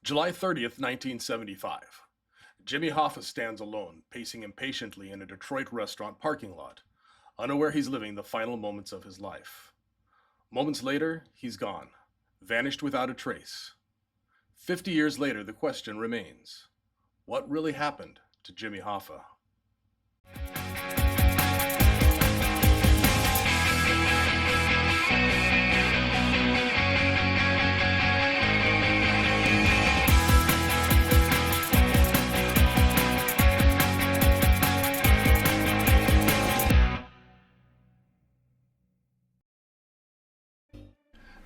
July 30th, 1975. Jimmy Hoffa stands alone, pacing impatiently in a Detroit restaurant parking lot, unaware he's living the final moments of his life. Moments later, he's gone, vanished without a trace. 50 years later, the question remains: what really happened to Jimmy Hoffa?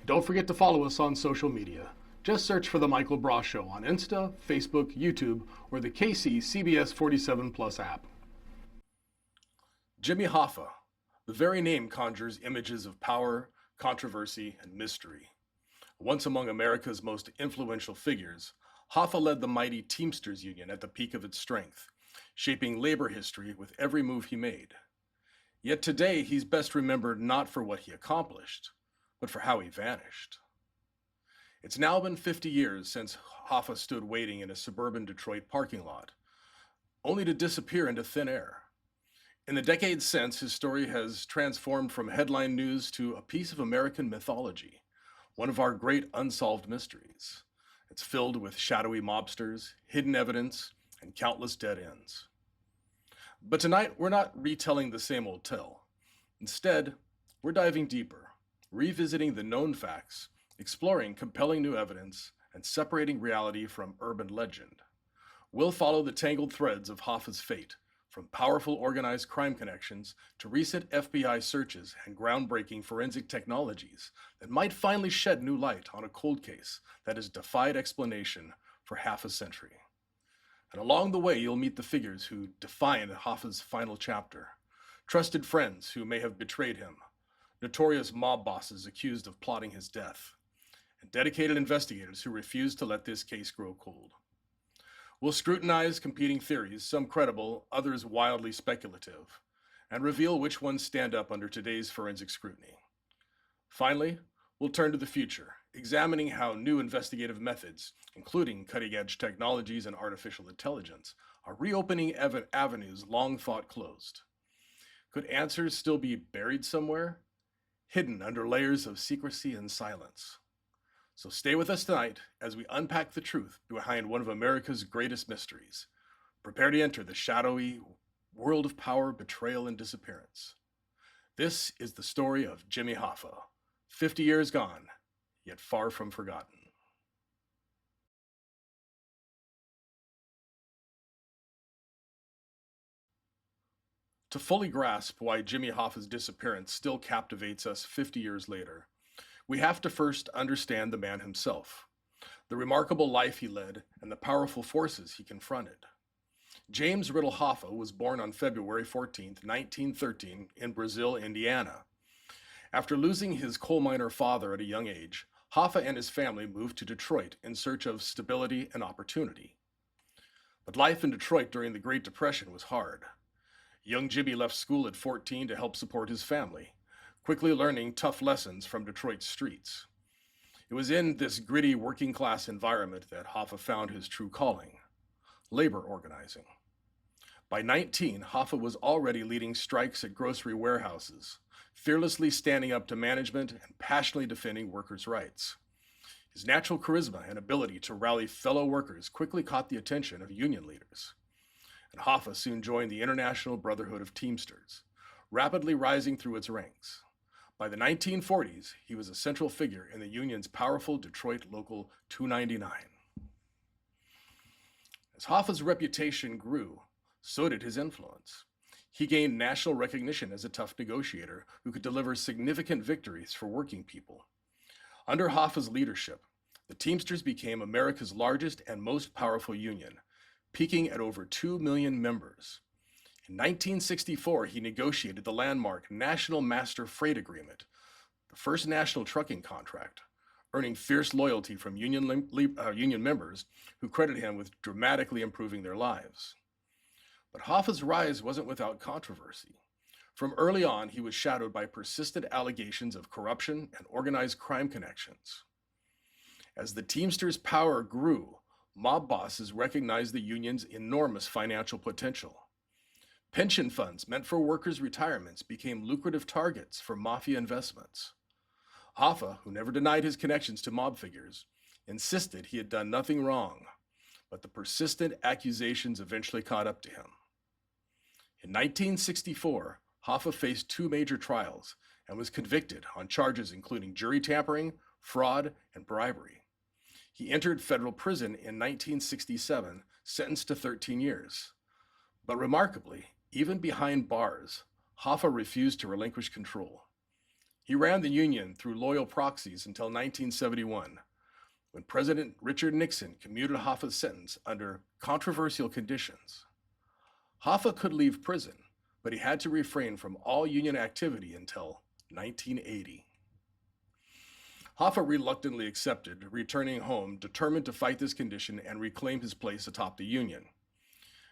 Don't forget to follow us on social media. Just search for The Michael Braa Show on Insta, Facebook, YouTube, or the KC CBS 47 Plus app. Jimmy Hoffa. The very name conjures images of power, controversy, and mystery. Once among America's most influential figures, Hoffa led the mighty Teamsters union at the peak of its strength, shaping labor history with every move he made. Yet today, he's best remembered not for what he accomplished, but for how he vanished. It's now been 50 years since Hoffa stood waiting in a suburban Detroit parking lot, only to disappear into thin air. In the decades since, his story has transformed from headline news to a piece of American mythology, one of our great unsolved mysteries. It's filled with shadowy mobsters, hidden evidence, and countless dead ends. But tonight, we're not retelling the same old tale. Instead, we're diving deeper, revisiting the known facts, exploring compelling new evidence, and separating reality from urban legend. We'll follow the tangled threads of Hoffa's fate, from powerful organized crime connections to recent FBI searches and groundbreaking forensic technologies that might finally shed new light on a cold case that has defied explanation for half a century. And along the way, you'll meet the figures who defined Hoffa's final chapter, trusted friends who may have betrayed him, notorious mob bosses accused of plotting his death, and dedicated investigators who refused to let this case grow cold. We'll scrutinize competing theories, some credible, others wildly speculative, and reveal which ones stand up under today's forensic scrutiny. Finally, we'll turn to the future, examining how new investigative methods, including cutting-edge technologies and artificial intelligence, are reopening avenues long thought closed. Could answers still be buried somewhere, hidden under layers of secrecy and silence? So stay with us tonight as we unpack the truth behind one of America's greatest mysteries. Prepare to enter the shadowy world of power, betrayal, and disappearance. This is the story of Jimmy Hoffa, 50 years gone, yet far from forgotten. To fully grasp why Jimmy Hoffa's disappearance still captivates us 50 years later, we have to first understand the man himself, the remarkable life he led, and the powerful forces he confronted. James Riddle Hoffa was born on February 14, 1913, in Brazil, Indiana. After losing his coal miner father at a young age, Hoffa and his family moved to Detroit in search of stability and opportunity. But life in Detroit during the Great Depression was hard. Young Jimmy left school at 14 to help support his family, quickly learning tough lessons from Detroit's streets. It was in this gritty working-class environment that Hoffa found his true calling: labor organizing. By 19, Hoffa was already leading strikes at grocery warehouses, fearlessly standing up to management and passionately defending workers' rights. His natural charisma and ability to rally fellow workers quickly caught the attention of union leaders. And Hoffa soon joined the International Brotherhood of Teamsters, rapidly rising through its ranks. By the 1940s, he was a central figure in the union's powerful Detroit Local 299. As Hoffa's reputation grew, so did his influence. He gained national recognition as a tough negotiator who could deliver significant victories for working people. Under Hoffa's leadership, the Teamsters became America's largest and most powerful union, peaking at over 2 million members. In 1964, he negotiated the landmark National Master Freight Agreement, the first national trucking contract, earning fierce loyalty from union members who credited him with dramatically improving their lives. But Hoffa's rise wasn't without controversy. From early on, he was shadowed by persistent allegations of corruption and organized crime connections. As the Teamsters' power grew, mob bosses recognized the union's enormous financial potential. Pension funds meant for workers' retirements became lucrative targets for mafia investments. Hoffa, who never denied his connections to mob figures, insisted he had done nothing wrong, but the persistent accusations eventually caught up to him. In 1964, Hoffa faced two major trials and was convicted on charges including jury tampering, fraud, and bribery. He entered federal prison in 1967, sentenced to 13 years. But remarkably, even behind bars, Hoffa refused to relinquish control. He ran the union through loyal proxies until 1971, when President Richard Nixon commuted Hoffa's sentence under controversial conditions. Hoffa could leave prison, but he had to refrain from all union activity until 1980. Hoffa reluctantly accepted, returning home determined to fight this condition and reclaim his place atop the union.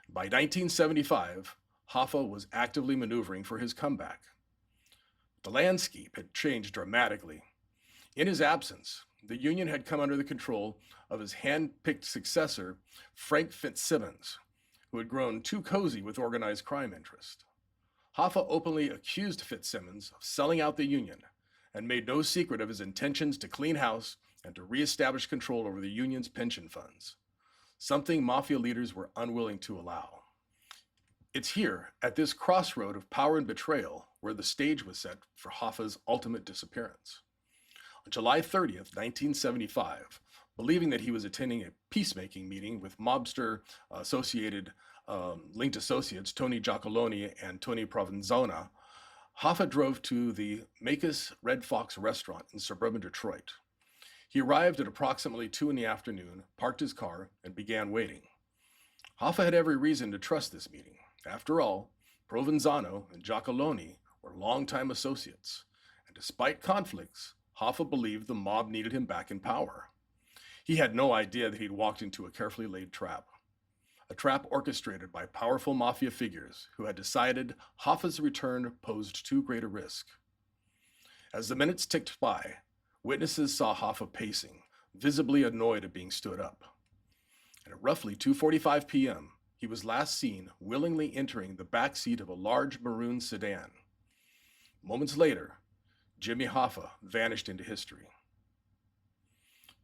By 1975, Hoffa was actively maneuvering for his comeback. The landscape had changed dramatically. In his absence, the union had come under the control of his hand-picked successor, Frank Fitzsimmons, who had grown too cozy with organized crime interest. Hoffa openly accused Fitzsimmons of selling out the union and made no secret of his intentions to clean house and to reestablish control over the union's pension funds, something mafia leaders were unwilling to allow. It's here, at this crossroad of power and betrayal, where the stage was set for Hoffa's ultimate disappearance. On July 30th, 1975, believing that he was attending a peacemaking meeting with mobster linked associates Tony Giacoloni and Tony Provenzano, Hoffa drove to the Makis Red Fox restaurant in suburban Detroit. He arrived at approximately 2 in the afternoon, parked his car, and began waiting. Hoffa had every reason to trust this meeting. After all, Provenzano and Giacoloni were longtime associates, and despite conflicts, Hoffa believed the mob needed him back in power. He had no idea that he'd walked into a carefully laid trap. A trap orchestrated by powerful mafia figures who had decided Hoffa's return posed too great a risk. As the minutes ticked by, witnesses saw Hoffa pacing, visibly annoyed at being stood up. And at roughly 2:45 p.m., he was last seen willingly entering the back seat of a large maroon sedan. Moments later, Jimmy Hoffa vanished into history.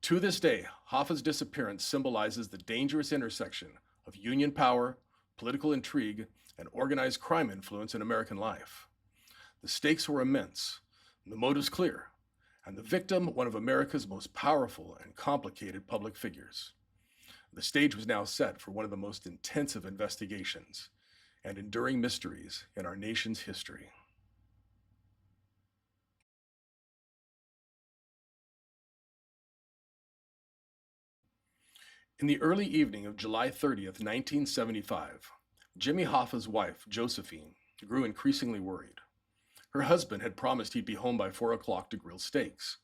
To this day, Hoffa's disappearance symbolizes the dangerous intersection of union power, political intrigue, and organized crime influence in American life. The stakes were immense, the motives clear, and the victim one of America's most powerful and complicated public figures. The stage was now set for one of the most intensive investigations and enduring mysteries in our nation's history. In the early evening of July 30th, 1975, Jimmy Hoffa's wife, Josephine, grew increasingly worried. Her husband had promised he'd be home by 4 o'clock to grill steaks,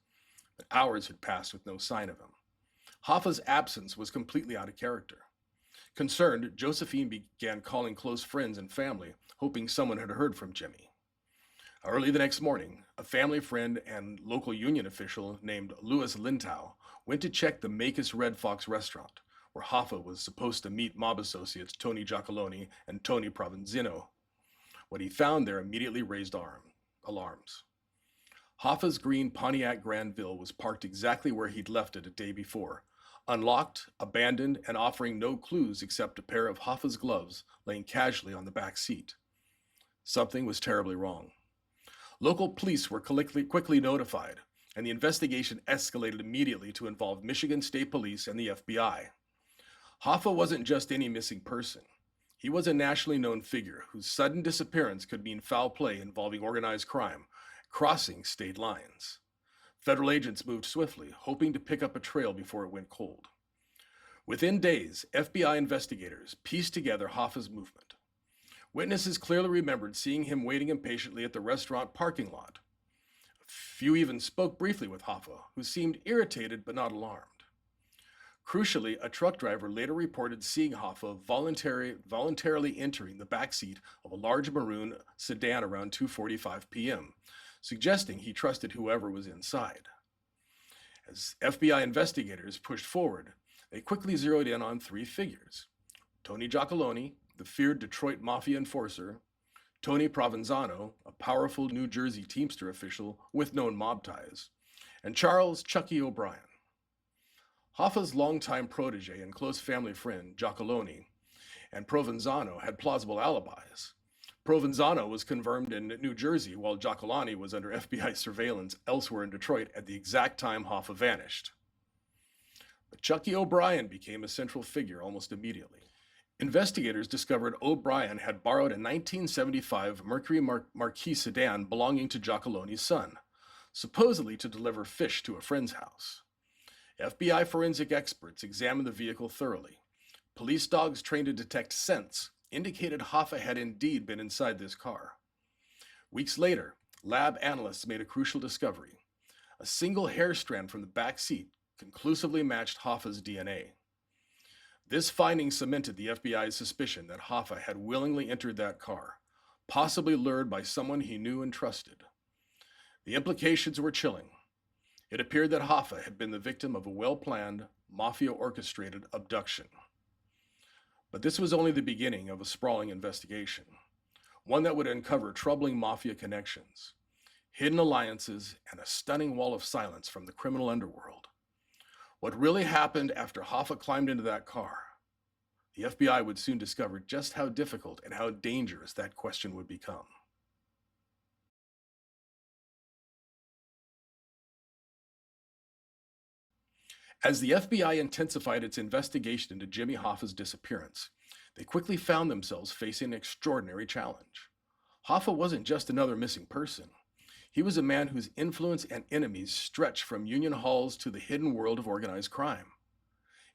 but hours had passed with no sign of him. Hoffa's absence was completely out of character. Concerned, Josephine began calling close friends and family, hoping someone had heard from Jimmy. Early the next morning, a family friend and local union official named Louis Lintow went to check the Makis Red Fox restaurant, where Hoffa was supposed to meet mob associates Tony Giacoloni and Tony Provenzano. What he found there immediately raised alarms. Hoffa's green Pontiac Granville was parked exactly where he'd left it a day before, unlocked, abandoned, and offering no clues except a pair of Hoffa's gloves laying casually on the back seat. Something was terribly wrong. Local police were quickly notified, and the investigation escalated immediately to involve Michigan State Police and the FBI. Hoffa wasn't just any missing person. He was a nationally known figure whose sudden disappearance could mean foul play involving organized crime, crossing state lines. Federal agents moved swiftly, hoping to pick up a trail before it went cold. Within days, FBI investigators pieced together Hoffa's movement. Witnesses clearly remembered seeing him waiting impatiently at the restaurant parking lot. A few even spoke briefly with Hoffa, who seemed irritated but not alarmed. Crucially, a truck driver later reported seeing Hoffa voluntarily entering the backseat of a large maroon sedan around 2:45 p.m., suggesting he trusted whoever was inside. As FBI investigators pushed forward, They quickly zeroed in on three figures: Tony Giacalone, the feared Detroit Mafia enforcer; Tony Provenzano, a powerful New Jersey Teamster official with known mob ties; and Charles "Chucky" O'Brien. Hoffa's longtime protege and close family friend, Giacalone, and Provenzano had plausible alibis. Provenzano was confirmed in New Jersey, while Giacalone was under FBI surveillance elsewhere in Detroit at the exact time Hoffa vanished. But Chucky O'Brien became a central figure almost immediately. Investigators discovered O'Brien had borrowed a 1975 Mercury Marquis sedan belonging to Giacalone's son, supposedly to deliver fish to a friend's house. FBI forensic experts examined the vehicle thoroughly. Police dogs trained to detect scents indicated Hoffa had indeed been inside this car. Weeks later, lab analysts made a crucial discovery. A single hair strand from the back seat conclusively matched Hoffa's DNA. This finding cemented the FBI's suspicion that Hoffa had willingly entered that car, possibly lured by someone he knew and trusted. The implications were chilling. It appeared that Hoffa had been the victim of a well-planned, mafia-orchestrated abduction. But this was only the beginning of a sprawling investigation, one that would uncover troubling mafia connections, hidden alliances, and a stunning wall of silence from the criminal underworld. What really happened after Hoffa climbed into that car? The FBI would soon discover just how difficult and how dangerous that question would become. As the FBI intensified its investigation into Jimmy Hoffa's disappearance, they quickly found themselves facing an extraordinary challenge. Hoffa wasn't just another missing person. He was a man whose influence and enemies stretched from union halls to the hidden world of organized crime.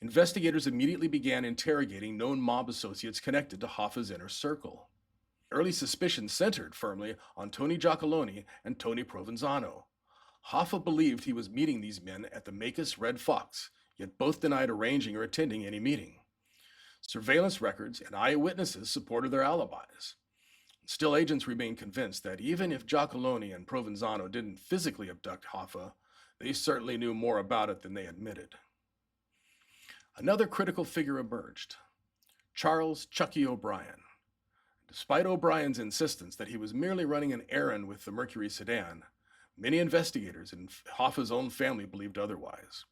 Investigators immediately began interrogating known mob associates connected to Hoffa's inner circle. Early suspicions centered firmly on Tony Giacalone and Tony Provenzano. Hoffa believed he was meeting these men at the Macus Red Fox, yet both denied arranging or attending any meeting. Surveillance records and eyewitnesses supported their alibis. Still, agents remained convinced that even if Giacalone and Provenzano didn't physically abduct Hoffa, they certainly knew more about it than they admitted. Another critical figure emerged: Charles "Chucky" O'Brien. Despite O'Brien's insistence that he was merely running an errand with the Mercury sedan, many investigators and Hoffa's own family believed otherwise.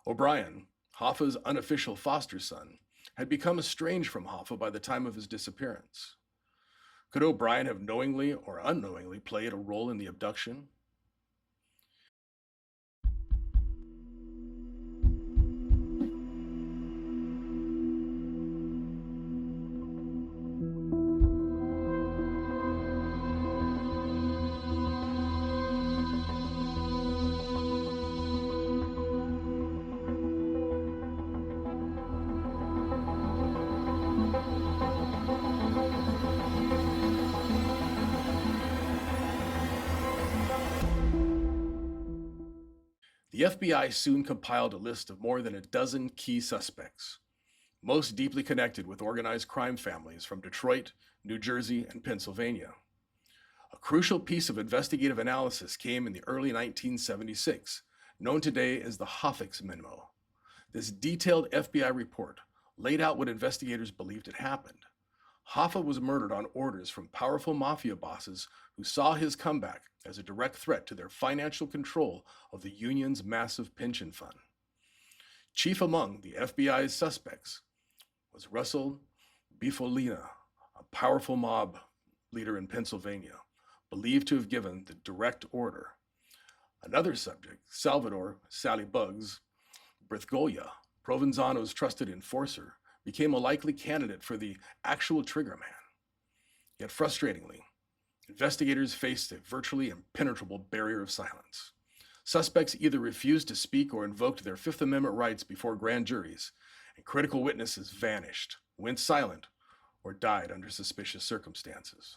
O'Brien, Hoffa's unofficial foster son, had become estranged from Hoffa by the time of his disappearance. Could O'Brien have knowingly or unknowingly played a role in the abduction? The FBI soon compiled a list of more than a dozen key suspects, most deeply connected with organized crime families from Detroit, New Jersey, and Pennsylvania. A crucial piece of investigative analysis came in the early 1976, known today as the Hoffa's Memo. This detailed FBI report laid out what investigators believed had happened. Hoffa was murdered on orders from powerful mafia bosses who saw his comeback as a direct threat to their financial control of the union's massive pension fund. Chief among the FBI's suspects was Russell Bifolina, a powerful mob leader in Pennsylvania, believed to have given the direct order. Another subject, Salvador "Sally Bugs" Brithgoya, Provenzano's trusted enforcer, became a likely candidate for the actual trigger man. Yet frustratingly, investigators faced a virtually impenetrable barrier of silence. Suspects either refused to speak or invoked their Fifth Amendment rights before grand juries, and critical witnesses vanished, went silent, or died under suspicious circumstances.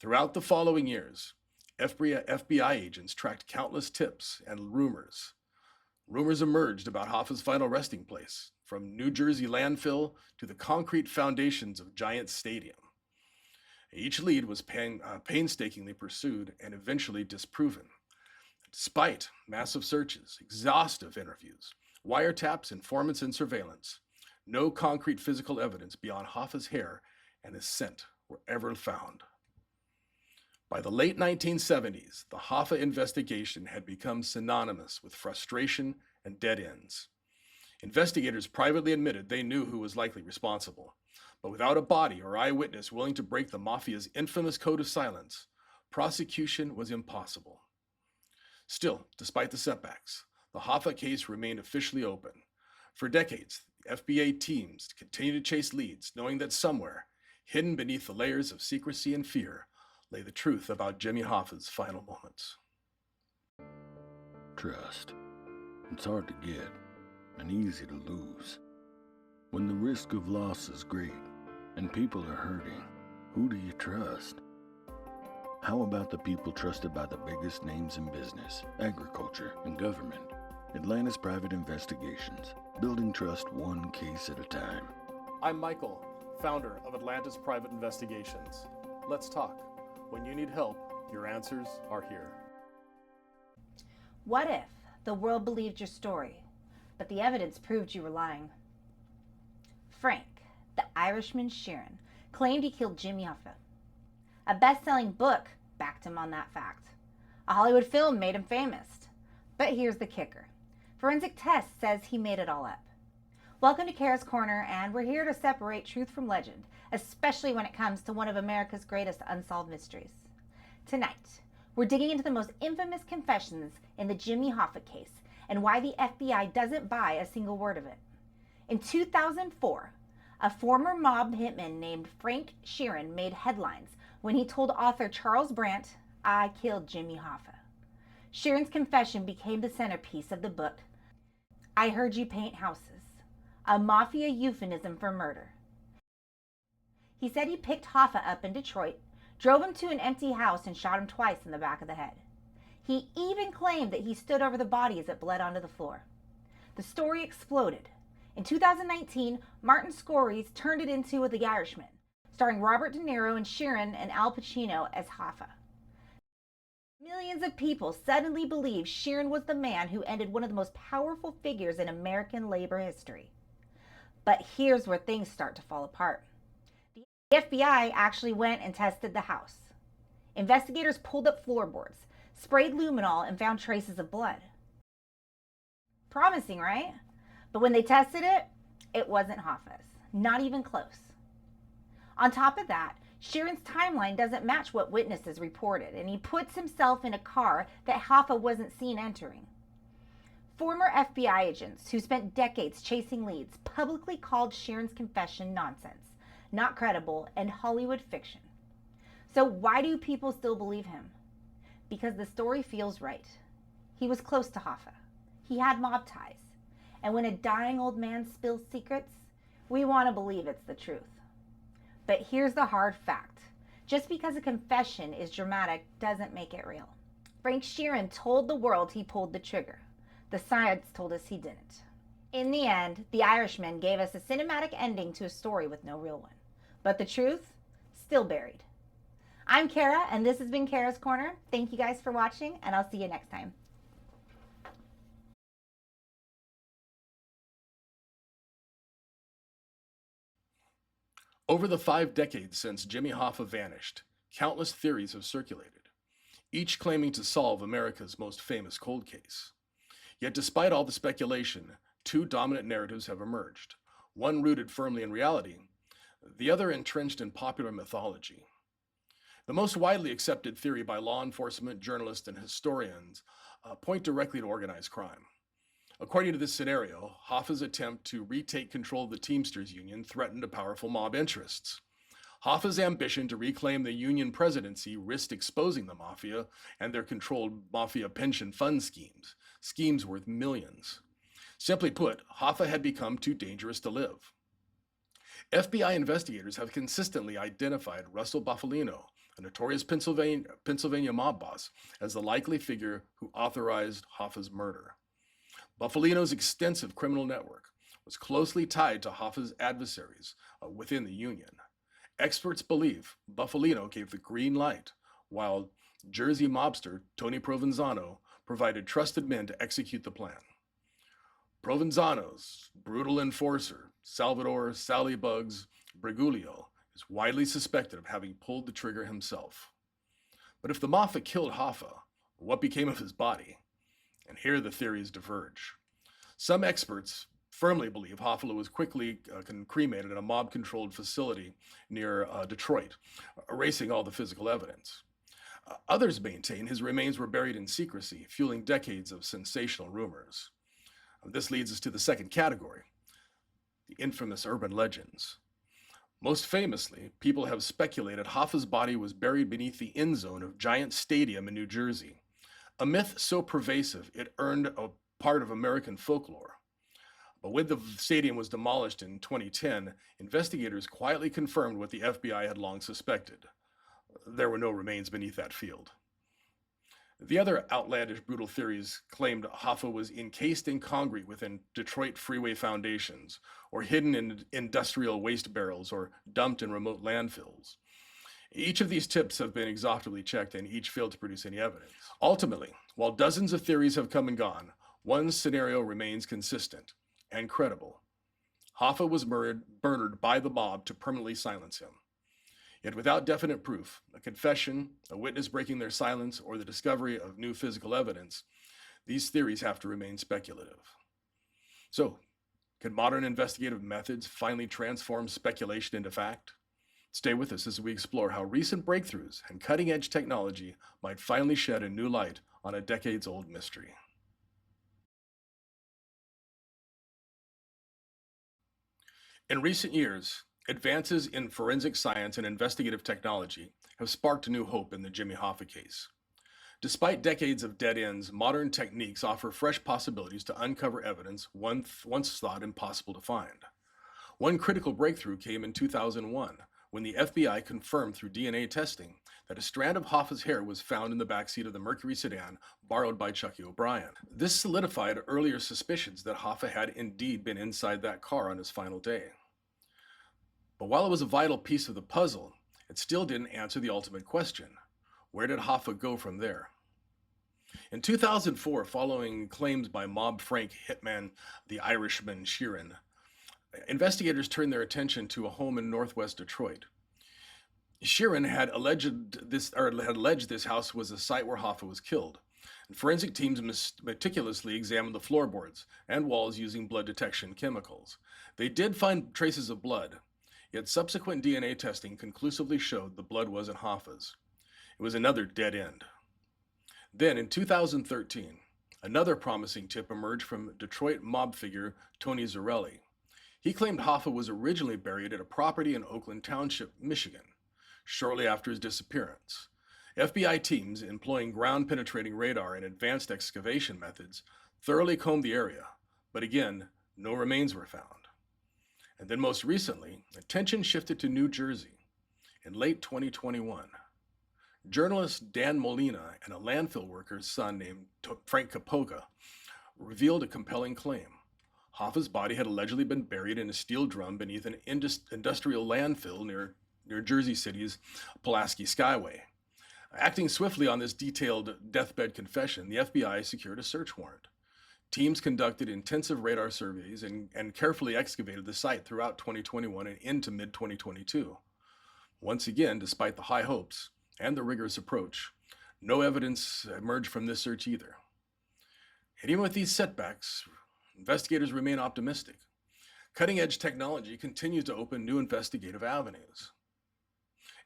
Throughout the following years, FBI agents tracked countless tips and rumors. Rumors emerged about Hoffa's final resting place, from New Jersey landfill to the concrete foundations of Giants Stadium. Each lead was painstakingly pursued and eventually disproven. Despite massive searches, exhaustive interviews, Wiretaps, informants, and surveillance. No concrete physical evidence beyond Hoffa's hair and his scent were ever found. By the late 1970s, the Hoffa investigation had become synonymous with frustration and dead ends. Investigators privately admitted they knew who was likely responsible, but without a body or eyewitness willing to break the mafia's infamous code of silence, prosecution was impossible. Still, despite the setbacks, the Hoffa case remained officially open. For decades, the FBI teams continued to chase leads, knowing that somewhere, hidden beneath the layers of secrecy and fear, lay the truth about Jimmy Hoffa's final moments. Trust. It's hard to get and easy to lose. When the risk of loss is great and people are hurting, who do you trust? How about the people trusted by the biggest names in business, agriculture, and government? Atlanta's Private Investigations, building trust one case at a time. I'm Michael, founder of Atlanta's Private Investigations. Let's talk. When you need help, your answers are here. What if the world believed your story, but the evidence proved you were lying? Frank, the Irishman Sheeran, claimed he killed Jimmy Hoffa. A best-selling book backed him on that fact. A Hollywood film made him famous. But here's the kicker. Forensic test says he made it all up. Welcome to Kara's Corner, and we're here to separate truth from legend, especially when it comes to one of America's greatest unsolved mysteries. Tonight, we're digging into the most infamous confessions in the Jimmy Hoffa case and why the FBI doesn't buy a single word of it. In 2004, a former mob hitman named Frank Sheeran made headlines when he told author Charles Brandt, "I killed Jimmy Hoffa." Sheeran's confession became the centerpiece of the book, I Heard You Paint Houses, a mafia euphemism for murder. He said he picked Hoffa up in Detroit, drove him to an empty house, and shot him twice in the back of the head. He even claimed that he stood over the body as it bled onto the floor. The story exploded. In 2019, Martin Scorsese turned it into The Irishman, starring Robert De Niro and Sheeran and Al Pacino as Hoffa. Millions of people suddenly believed Sheeran was the man who ended one of the most powerful figures in American labor history. But here's where things start to fall apart. The FBI actually went and tested the house. Investigators pulled up floorboards, sprayed luminol, and found traces of blood. Promising, right? But when they tested it, it wasn't Hoffa's. Not even close. On top of that, Sheeran's timeline doesn't match what witnesses reported, and he puts himself in a car that Hoffa wasn't seen entering. Former FBI agents who spent decades chasing leads publicly called Sheeran's confession nonsense, not credible, and Hollywood fiction. So why do people still believe him? Because the story feels right. He was close to Hoffa. He had mob ties. And when a dying old man spills secrets, we want to believe it's the truth. But here's the hard fact. Just because a confession is dramatic doesn't make it real. Frank Sheeran told the world he pulled the trigger. The science told us he didn't. In the end, The Irishman gave us a cinematic ending to a story with no real one. But the truth, still buried. I'm Kara, and this has been Kara's Corner. Thank you guys for watching, and I'll see you next time. Over the 5 decades since Jimmy Hoffa vanished, countless theories have circulated, each claiming to solve America's most famous cold case. Yet despite all the speculation, 2 dominant narratives have emerged, one rooted firmly in reality, the other entrenched in popular mythology. The most widely accepted theory by law enforcement, journalists, and historians point directly to organized crime. According to this scenario, Hoffa's attempt to retake control of the Teamsters union threatened to powerful mob interests. Hoffa's ambition to reclaim the union presidency risked exposing the mafia and their controlled mafia pension fund schemes worth millions. Simply put, Hoffa had become too dangerous to live. FBI investigators have consistently identified Russell Bufalino, a notorious Pennsylvania mob boss, as the likely figure who authorized Hoffa's murder. Bufalino's extensive criminal network was closely tied to Hoffa's adversaries within the union. Experts believe Bufalino gave the green light, while Jersey mobster Tony Provenzano provided trusted men to execute the plan. Provenzano's brutal enforcer, Salvador Salibugs Brigulio, is widely suspected of having pulled the trigger himself. But if the Mafia killed Hoffa, what became of his body? And here the theories diverge. Some experts firmly believe Hoffa was quickly cremated in a mob-controlled facility near Detroit, erasing all the physical evidence. Others maintain his remains were buried in secrecy, fueling decades of sensational rumors. This leads us to the second category, the infamous urban legends. Most famously, people have speculated Hoffa's body was buried beneath the end zone of Giant Stadium in New Jersey, a myth so pervasive it earned a part of American folklore. But when the stadium was demolished in 2010, investigators quietly confirmed what the FBI had long suspected. There were no remains beneath that field. The other outlandish, brutal theories claimed Hoffa was encased in concrete within Detroit freeway foundations, or hidden in industrial waste barrels, or dumped in remote landfills. Each of these tips have been exhaustively checked, and each failed to produce any evidence. Ultimately, while dozens of theories have come and gone, one scenario remains consistent and credible. Hoffa was murdered by the mob to permanently silence him. Yet without definite proof, a confession, a witness breaking their silence, or the discovery of new physical evidence, these theories have to remain speculative. So, can modern investigative methods finally transform speculation into fact? Stay with us as we explore how recent breakthroughs and cutting-edge technology might finally shed a new light on a decades-old mystery. In recent years, advances in forensic science and investigative technology have sparked new hope in the Jimmy Hoffa case. Despite decades of dead ends, modern techniques offer fresh possibilities to uncover evidence once thought impossible to find. One critical breakthrough came in 2001, when the FBI confirmed through DNA testing that a strand of Hoffa's hair was found in the backseat of the Mercury sedan borrowed by Chucky O'Brien. This solidified earlier suspicions that Hoffa had indeed been inside that car on his final day. But while it was a vital piece of the puzzle, it still didn't answer the ultimate question. Where did Hoffa go from there? In 2004, following claims by mob Frank hitman, the Irishman Sheeran, investigators turned their attention to a home in northwest Detroit. Sheeran had alleged this house was a site where Hoffa was killed. And forensic teams meticulously examined the floorboards and walls using blood detection chemicals. They did find traces of blood, yet subsequent DNA testing conclusively showed the blood wasn't Hoffa's. It was another dead end. Then in 2013, another promising tip emerged from Detroit mob figure Tony Zarelli. He claimed Hoffa was originally buried at a property in Oakland Township, Michigan, shortly after his disappearance. FBI teams, employing ground-penetrating radar and advanced excavation methods, thoroughly combed the area, but again, no remains were found. And then most recently, attention shifted to New Jersey. In late 2021, journalist Dan Molina and a landfill worker's son named Frank Capoca revealed a compelling claim. Hoffa's body had allegedly been buried in a steel drum beneath an industrial landfill near Jersey City's Pulaski Skyway. Acting swiftly on this detailed deathbed confession, the FBI secured a search warrant. Teams conducted intensive radar surveys and carefully excavated the site throughout 2021 and into mid-2022. Once again, despite the high hopes and the rigorous approach, no evidence emerged from this search either. And even with these setbacks, investigators remain optimistic. Cutting-edge technology continues to open new investigative avenues.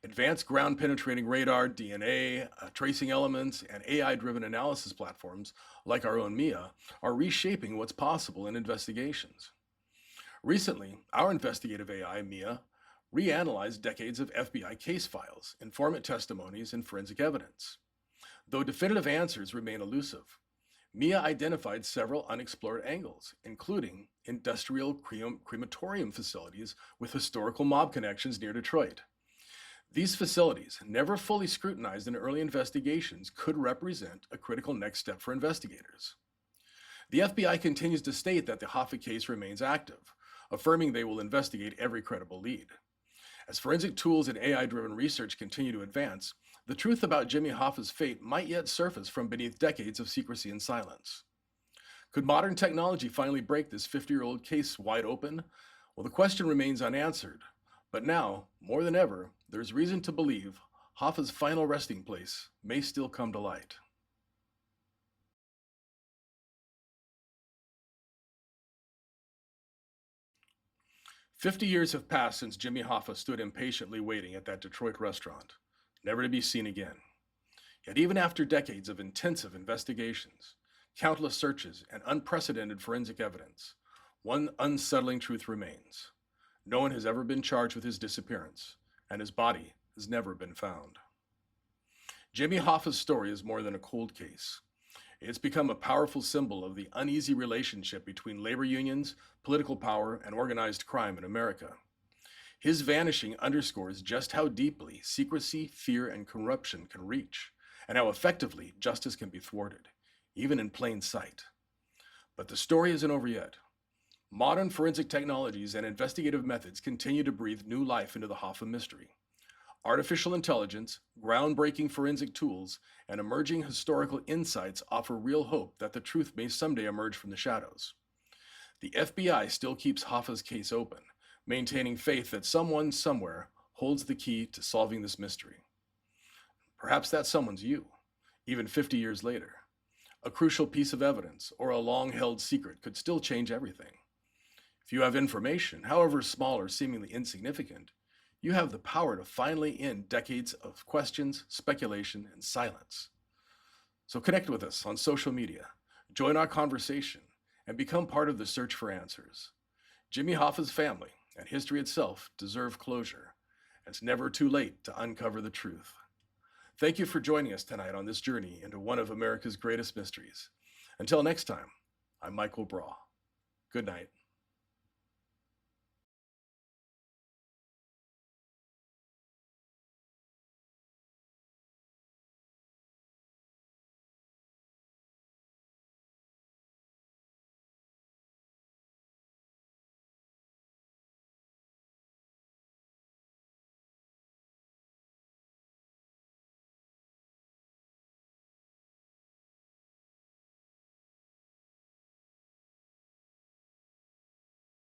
Advanced ground-penetrating radar, DNA, tracing elements, and AI-driven analysis platforms, like our own MIA, are reshaping what's possible in investigations. Recently, our investigative AI, MIA, reanalyzed decades of FBI case files, informant testimonies, and forensic evidence. Though definitive answers remain elusive, MIA identified several unexplored angles, including industrial crematorium facilities with historical mob connections near Detroit. These facilities, never fully scrutinized in early investigations, could represent a critical next step for investigators. The FBI continues to state that the Hoffa case remains active, affirming they will investigate every credible lead. As forensic tools and AI-driven research continue to advance, the truth about Jimmy Hoffa's fate might yet surface from beneath decades of secrecy and silence. Could modern technology finally break this 50-year-old case wide open? Well, the question remains unanswered. But now, more than ever, there's reason to believe Hoffa's final resting place may still come to light. "50 years have passed since Jimmy Hoffa stood impatiently waiting at that Detroit restaurant, never to be seen again. Yet even after decades of intensive investigations, countless searches, and unprecedented forensic evidence, one unsettling truth remains. No one has ever been charged with his disappearance, and his body has never been found. Jimmy Hoffa's story is more than a cold case. It's become a powerful symbol of the uneasy relationship between labor unions, political power, and organized crime in America. His vanishing underscores just how deeply secrecy, fear, and corruption can reach, and how effectively justice can be thwarted, even in plain sight. But the story isn't over yet. Modern forensic technologies and investigative methods continue to breathe new life into the Hoffa mystery. Artificial intelligence, groundbreaking forensic tools, and emerging historical insights offer real hope that the truth may someday emerge from the shadows. The FBI still keeps Hoffa's case open, maintaining faith that someone somewhere holds the key to solving this mystery. Perhaps that someone's you, even 50 years later. A crucial piece of evidence or a long-held secret could still change everything. If you have information, however small or seemingly insignificant, you have the power to finally end decades of questions, speculation, and silence. So connect with us on social media, join our conversation, and become part of the search for answers. Jimmy Hoffa's family and history itself deserve closure. It's never too late to uncover the truth. Thank you for joining us tonight on this journey into one of America's greatest mysteries. Until next time, I'm Michael Braa. Good night.